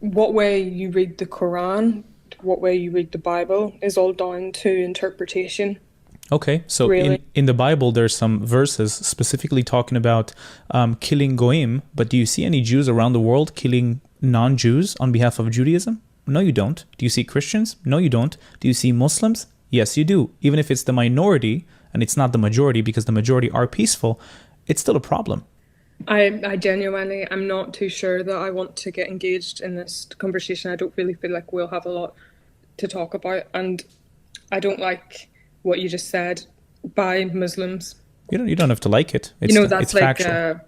What way you read the Quran, what way you read the Bible is all down to interpretation, Okay, so really. in the Bible, there's some verses specifically talking about killing goyim, but do you see any Jews around the world killing non-Jews on behalf of Judaism? No, you don't. Do you see Christians? No, you don't. Do you see Muslims? Yes, you do. Even if it's the minority and it's not the majority, because the majority are peaceful, it's still a problem. I genuinely, I'm not too sure that I want to get engaged in this conversation. I don't really feel like we'll have a lot to talk about, and I don't like what you just said by Muslims. You don't have to like it. You know, It's that's like factual.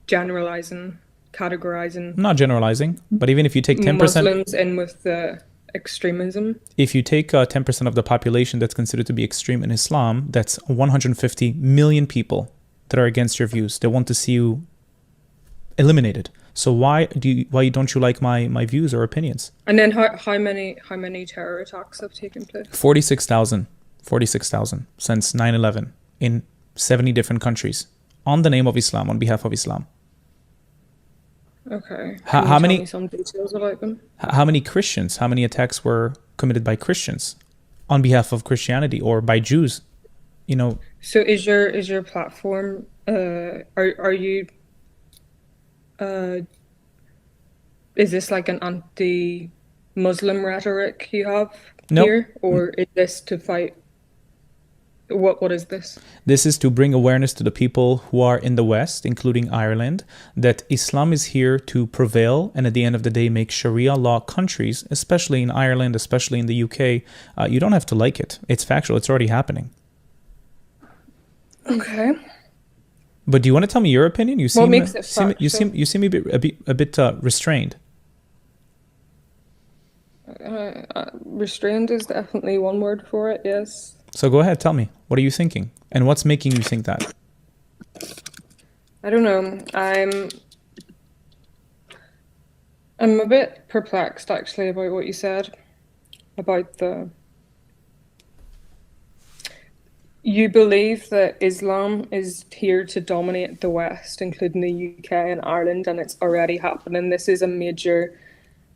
generalizing, categorizing I'm not generalizing, but even if you take 10%, Muslims in with the extremism. if you take 10% of the population that's considered to be extreme in Islam, that's 150 million people that are against your views. They want to see you eliminated. So why don't you like my views or opinions? And then how many terror attacks have taken place? 46,000, 46,000 since 9/11 in 70 different countries on the name of Islam, on behalf of Islam. Okay. How, Can you how tell me many some details about them? how many Christians, how many attacks were committed by Christians on behalf of Christianity or by Jews? You know, So is your platform are you uh is this like an anti-Muslim rhetoric you have nope. here, or is this to fight what is this? This is to bring awareness to the people who are in the West, including Ireland, that Islam is here to prevail and at the end of the day make Sharia law countries, especially in Ireland, especially in the UK. You don't have to like it. It's factual. It's already happening. Okay. But do you want to tell me your opinion? What makes it You factual? seem a bit restrained. Restrained is definitely one word for it, yes. So go ahead, tell me. What are you thinking? And what's making you think that? I don't know. I'm a bit perplexed actually about what you said about the you believe that Islam is here to dominate the West, including the UK and Ireland, and it's already happening. This is a major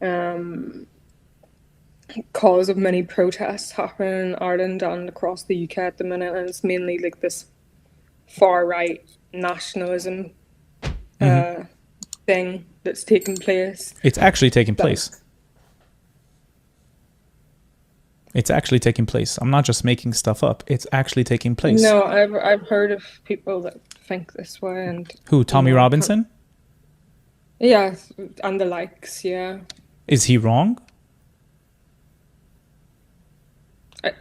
um, cause of many protests happening in Ireland and across the UK at the minute, and it's mainly like this far right nationalism Hmm. uh, thing that's taking place. It's actually taking That place. It's actually taking place. I'm not just making stuff up. It's actually taking place. no, I've heard of people that think this way, and Who, you Tommy know, Robinson? yeah, and the likes, yeah. Is he wrong?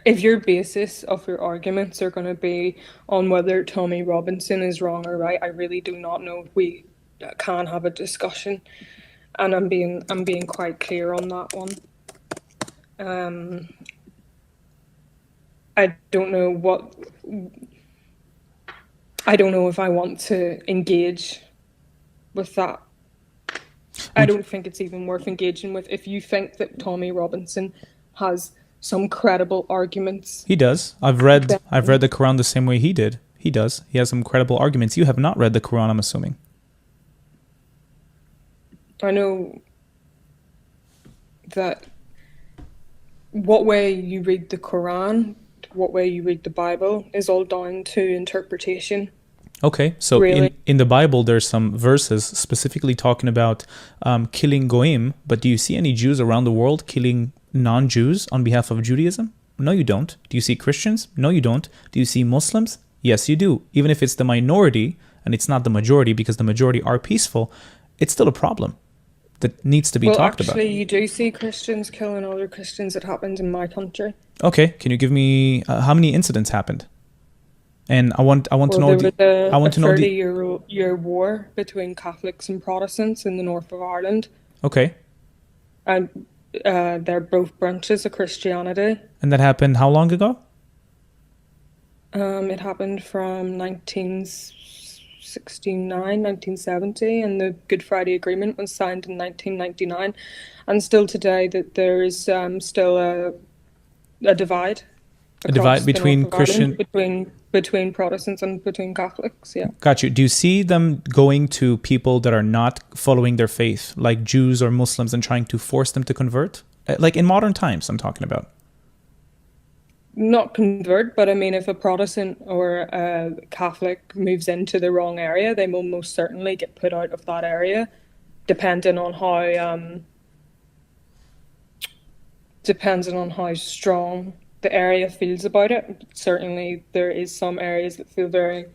If your basis of your arguments are going to be on whether Tommy Robinson is wrong or right, I really do not know if we can have a discussion. And I'm being quite clear on that one. Um, I don't know what I don't know if I want to engage with that. I Would don't think it's even worth engaging with. If you think that Tommy Robinson has some credible arguments, he does. then I've read the Quran the same way he did. He does. He has some credible arguments. You have not read the Quran, I'm assuming. I know that what way you read the Quran, what way you read the Bible is all down to interpretation, Okay, so really. in the Bible, there's some verses specifically talking about killing goyim, but do you see any Jews around the world killing non-Jews on behalf of Judaism? No, you don't. Do you see Christians? No, you don't. Do you see Muslims? Yes, you do. Even if it's the minority and it's not the majority, because the majority are peaceful, it's still a problem that needs to be Well, talked about. actually, you do see Christians killing other Christians. It happens in my country. Okay, can you give me how many incidents happened? And I want to Well, know there the was a, I a want to know the 30-year war between Catholics and Protestants in the north of Ireland, okay, and they're both branches of Christianity. and that happened how long ago? It happened from 1969, 1970, and the Good Friday Agreement was signed in 1999. And still today, that there is still a divide A divide across the north between of Ireland Christian. between between Protestants and between Catholics. Yeah. Got you. Do you see them going to people that are not following their faith, like Jews or Muslims, and trying to force them to convert? Like in modern times, I'm talking about. Not convert, but I mean, if a Protestant or a Catholic moves into the wrong area, they will most certainly get put out of that area, depending on how strong the area feels about it. Certainly, there is some areas that feel very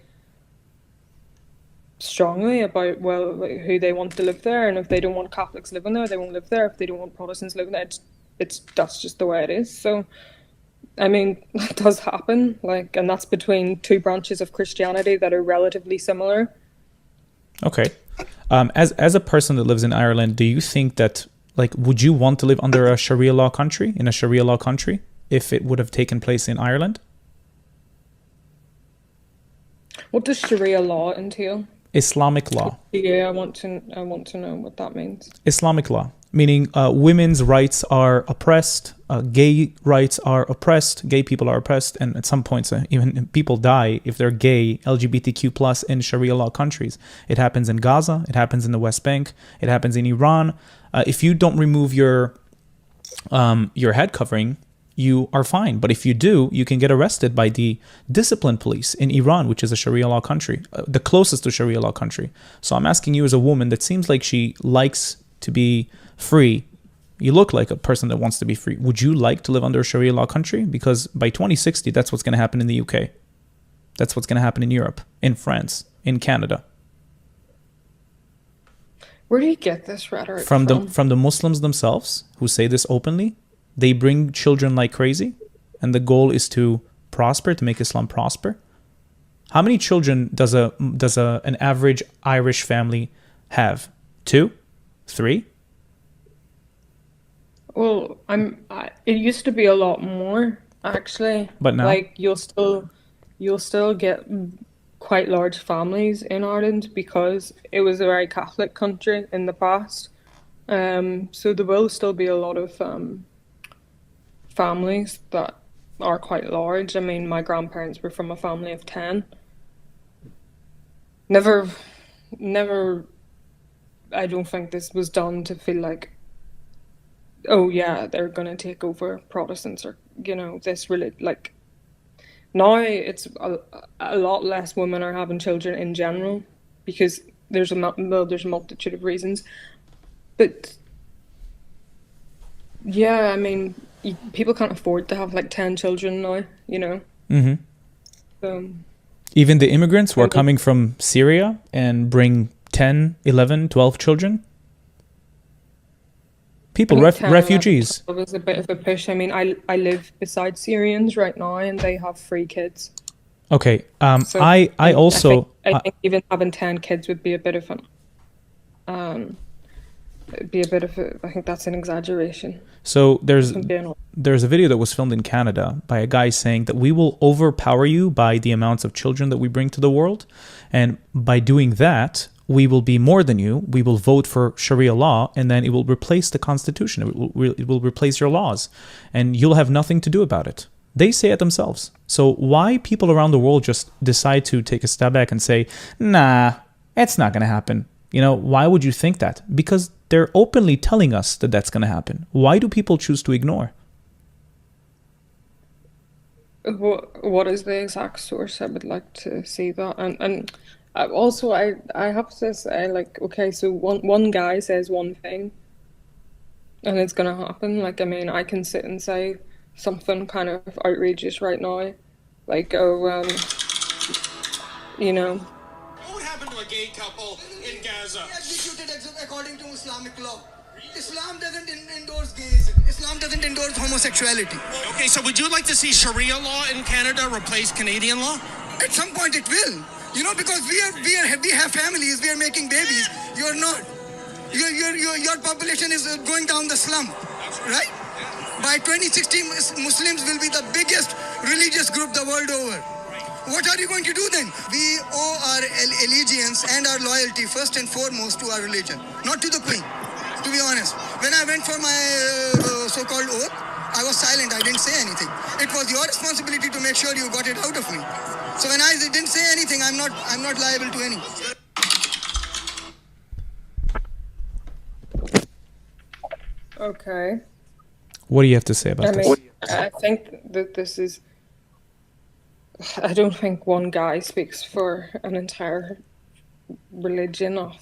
strongly about, well, like, who they want to live there, and if they don't want Catholics living there, they won't live there. If they don't want Protestants living there, that's just the way it is. So, I mean, that does happen, like, and that's between two branches of Christianity that are relatively similar. Okay. As a person that lives in Ireland, do you think that, like, would you want to live under a Sharia law country, in a Sharia law country, if it would have taken place in Ireland? What does Sharia law entail? Islamic law. Yeah, I want to know what that means. Islamic law, meaning women's rights are oppressed, gay rights are oppressed, gay people are oppressed, and at some points even people die if they're gay, LGBTQ plus in Sharia law countries. It happens in Gaza, it happens in the West Bank, it happens in Iran. If you don't remove your head covering, you are fine. But if you do, you can get arrested by the discipline police in Iran, which is a Sharia law country, the closest to Sharia law country. So I'm asking you, as a woman that seems like she likes to be free, you look like a person that wants to be free. Would you like to live under a Sharia law country? Because by 2060, that's what's going to happen in the UK. That's what's going to happen in Europe, in France, in Canada. Where do you get this rhetoric from the Muslims themselves, who say this openly? They bring children like crazy, and the goal is to prosper, to make Islam prosper. How many children does an average Irish family have? 2? 3? Well, it used to be a lot more, actually. But now, like, you'll still get quite large families in Ireland because it was a very Catholic country in the past. So there will still be a lot of families that are quite large. I mean, my grandparents were from a family of 10. Never, I don't think this was done to feel like, oh yeah, they're gonna take over Protestants, or, this really, like, now it's a lot less women are having children in general because there's a multitude of reasons. But yeah, I mean, people can't afford to have like 10 children now, Mm-hmm. So, even the immigrants who are coming from Syria and bring 10, 11, 12 children? People, refugees. It was a bit of a push. I mean, I live beside Syrians right now, and they have 3 kids. Okay. So I also I think even having 10 kids would be a bit of I think that's an exaggeration. So there's a video that was filmed in Canada by a guy saying that we will overpower you by the amounts of children that we bring to the world, and by doing that, we will be more than you. We will vote for Sharia law, and then it will replace the Constitution. It will replace your laws, and you'll have nothing to do about it. They say it themselves. So why people around the world just decide to take a step back and say, nah, it's not going to happen? Why would you think that? Because they're openly telling us that that's going to happen. Why do people choose to ignore? What is the exact source? I would like to see that. And also, I have to say, like, okay, so one guy says one thing, and it's gonna happen. Like, I mean, I can sit and say something kind of outrageous right now, like, What would happen to a gay couple in Gaza? Executed according to Islamic law. Islam doesn't endorse gays. Islam doesn't endorse homosexuality. Okay, so would you like to see Sharia law in Canada replace Canadian law? At some point it will. Because we have families, we are making babies. You're not. Your population is going down the slump, right? By 2060, Muslims will be the biggest religious group the world over. What are you going to do then? We owe our allegiance and our loyalty first and foremost to our religion, not to the Queen, to be honest. When I went for my so-called oath, I was silent. I didn't say anything. It was your responsibility to make sure you got it out of me. So when I didn't say anything, I'm not liable to any. Okay. What do you have to say about I this? mean, I think that this is. I don't think one guy speaks for an entire religion of.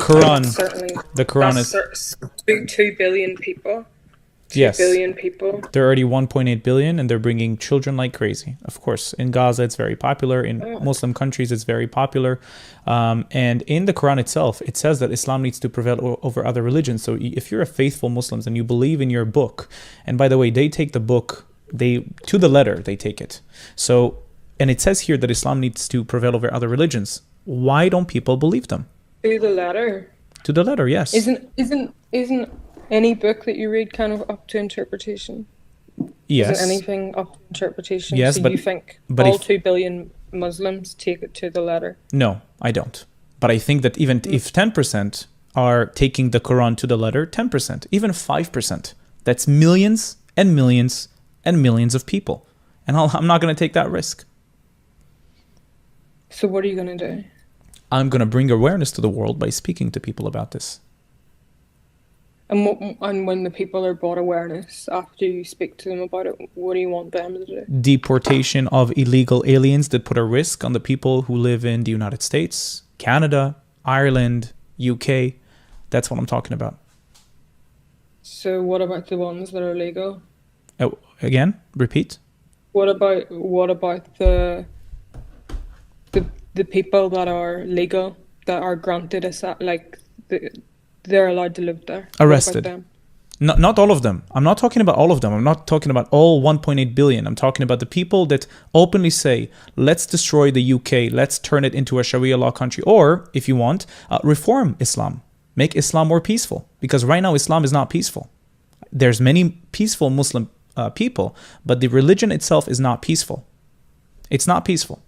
Quran. Certainly, The Quran that's is 2 billion people. Two yes. billion people. They're already 1.8 billion, and they're bringing children like crazy. Of course, in Gaza, it's very popular. In Muslim countries, it's very popular. And in the Quran itself, it says that Islam needs to prevail over other religions. So if you're a faithful Muslim and you believe in your book, and by the way, they take the book, to the letter, they take it. So, and it says here that Islam needs to prevail over other religions. Why don't people believe them? To the letter. To the letter, yes. Isn't any book that you read kind of up to interpretation? Yes. Isn't anything up to interpretation? Yes, so but you think but all if- 2 billion Muslims take it to the letter? No, I don't. But I think that even if 10% are taking the Quran to the letter, 10%, even 5%, that's millions and millions and millions of people. And I'm not going to take that risk. So what are you going to do? I'm going to bring awareness to the world by speaking to people about this. And when the people are brought awareness after you speak to them about it, what do you want them to do? Deportation of illegal aliens that put a risk on the people who live in the United States, Canada, Ireland, UK. That's what I'm talking about. So what about the ones that are legal? Oh, again, repeat. What about the people that are legal, that are granted they're allowed to live there? Arrested. What about them? Not all of them. I'm not talking about all of them. I'm not talking about all 1.8 billion. I'm talking about the people that openly say, let's destroy the UK, let's turn it into a Sharia law country, or, if you want, reform Islam. Make Islam more peaceful. Because right now, Islam is not peaceful. There's many peaceful Muslim people, but the religion itself is not peaceful. It's not peaceful.